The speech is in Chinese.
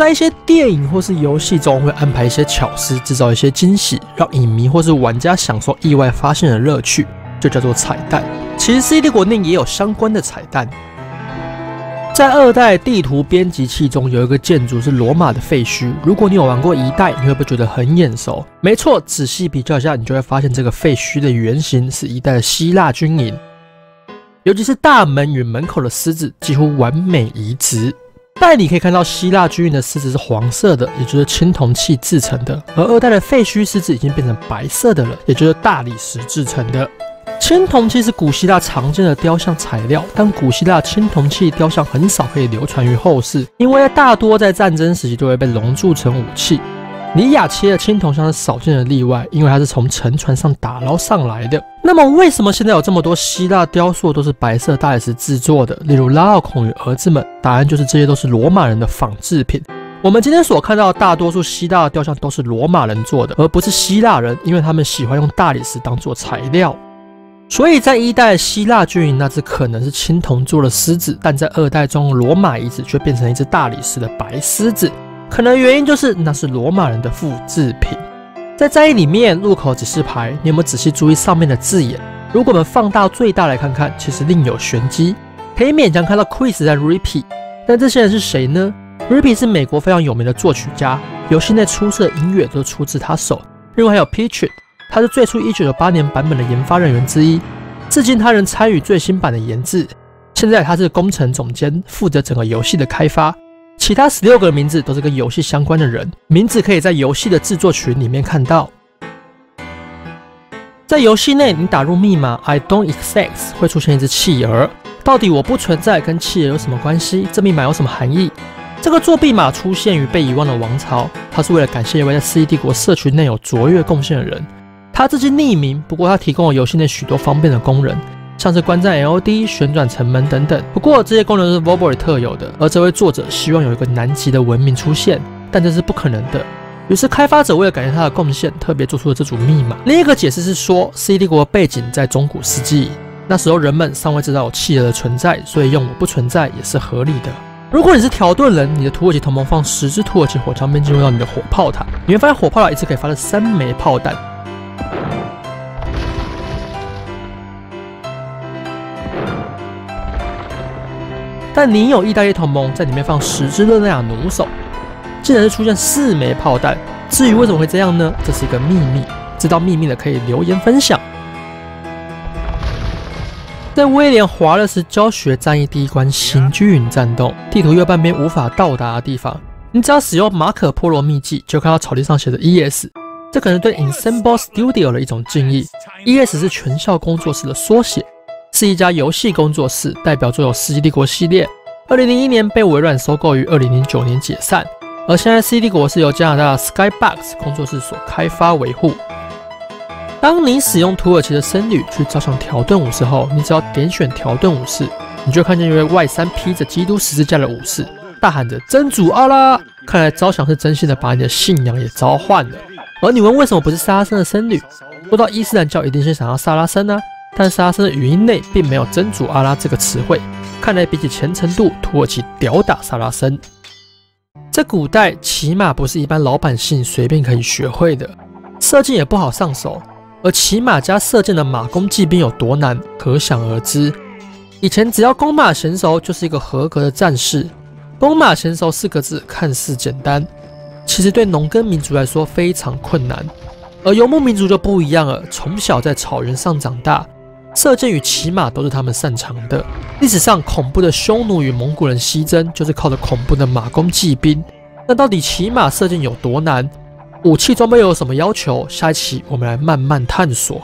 在一些电影或是游戏中会安排一些巧思，制造一些惊喜，让影迷或是玩家享受意外发现的乐趣，就叫做彩蛋。其实《世纪帝国》内也有相关的彩蛋。在2代地图编辑器中有一个建筑是罗马的废墟，如果你有玩过1代，你会不会觉得很眼熟？没错，仔细比较一下，你就会发现这个废墟的原型是1代的希腊军营，尤其是大门与门口的狮子几乎完美移植。但你可以看到希腊军营的狮子是黄色的，也就是青铜器制成的，而2代的废墟狮子已经变成白色的了，也就是大理石制成的。青铜器是古希腊常见的雕像材料，但古希腊青铜器雕像很少可以流传于后世，因为大多在战争时期就会被熔铸成武器。尼亚切的青铜像是少见的例外，因为它是从沉船上打捞上来的。那么为什么现在有这么多希腊雕塑都是白色大理石制作的？例如拉奥孔与儿子们，答案就是这些都是罗马人的仿制品。我们今天所看到的大多数希腊的雕像都是罗马人做的，而不是希腊人，因为他们喜欢用大理石当做材料。所以在1代希腊军营那只可能是青铜做的狮子，但在2代中罗马遗址却变成一只大理石的白狮子，可能原因就是那是罗马人的复制品。在战役里面，入口指示牌，你有没有仔细注意上面的字眼？如果我们放大最大来看看，其实另有玄机，可以勉强看到 Chris 和 Rippy， 但这些人是谁呢？ Rippy 是美国非常有名的作曲家，游戏内出色的音乐都出自他手。另外还有 Peach，他是最初1998年版本的研发人员之一，至今他仍参与最新版的研制。现在他是工程总监，负责整个游戏的开发。其他16个名字都是跟游戏相关的人，名字可以在游戏的制作群里面看到。在游戏内，你打入密码 I don't exist 会出现一只企鹅，到底我不存在跟企鹅有什么关系？这密码有什么含义？这个作弊码出现于被遗忘的王朝，它是为了感谢一位在世纪帝国社群内有卓越贡献的人。他至今匿名，不过他提供了游戏内许多方便的功能，像是关站 LOD、旋转城门等等。不过这些功能是 Vobory 特有的，而这位作者希望有一个南极的文明出现，但这是不可能的。于是开发者为了感谢他的贡献，特别做出了这组密码。另一个解释是说，世纪帝国的背景在中古世纪，那时候人们尚未知道有企鹅的存在，所以用我不存在也是合理的。如果你是条顿人，你的土耳其同盟放10支土耳其火枪兵进入到你的火炮塔，你会发现火炮塔一次可以发射3枚炮弹。但你有意大利同盟在里面放10支热那亚弩手，竟然是出现4枚炮弹。至于为什么会这样呢？这是一个秘密，知道秘密的可以留言分享。在威廉·华勒斯教学战役第1关行军营战斗，地图右半边无法到达的地方，你只要使用马可波罗秘籍，就看到草地上写着 ES， 这可能对 Ensemble Studio 的一种敬意。ES 是全校工作室的缩写，是一家游戏工作室，代表作有《世纪帝国》系列。2001年被微软收购于2009年解散，而现在《世纪帝国》是由加拿大的 Skybox 工作室所开发维护。当你使用土耳其的僧侣去招降条顿武士后，你只要点选条顿武士，你就看见一位外衫披着基督十字架的武士，大喊着真主阿拉。看来招降是真心的把你的信仰也召唤了。而你问为什么不是萨拉森的僧侣？说到伊斯兰教一定是想要萨拉森啊，但萨拉森的语音内并没有真主阿拉这个词汇，看来比起虔诚度，土耳其屌打萨拉森。在古代，骑马不是一般老百姓随便可以学会的，射箭也不好上手。而骑马加射箭的马弓骑兵有多难，可想而知。以前只要弓马娴熟，就是一个合格的战士。弓马娴熟4个字看似简单，其实对农耕民族来说非常困难。而游牧民族就不一样了，从小在草原上长大，射箭与骑马都是他们擅长的。历史上恐怖的匈奴与蒙古人西征，就是靠着恐怖的马弓骑兵。那到底骑马射箭有多难？武器装备又有什么要求？下一期我们来慢慢探索。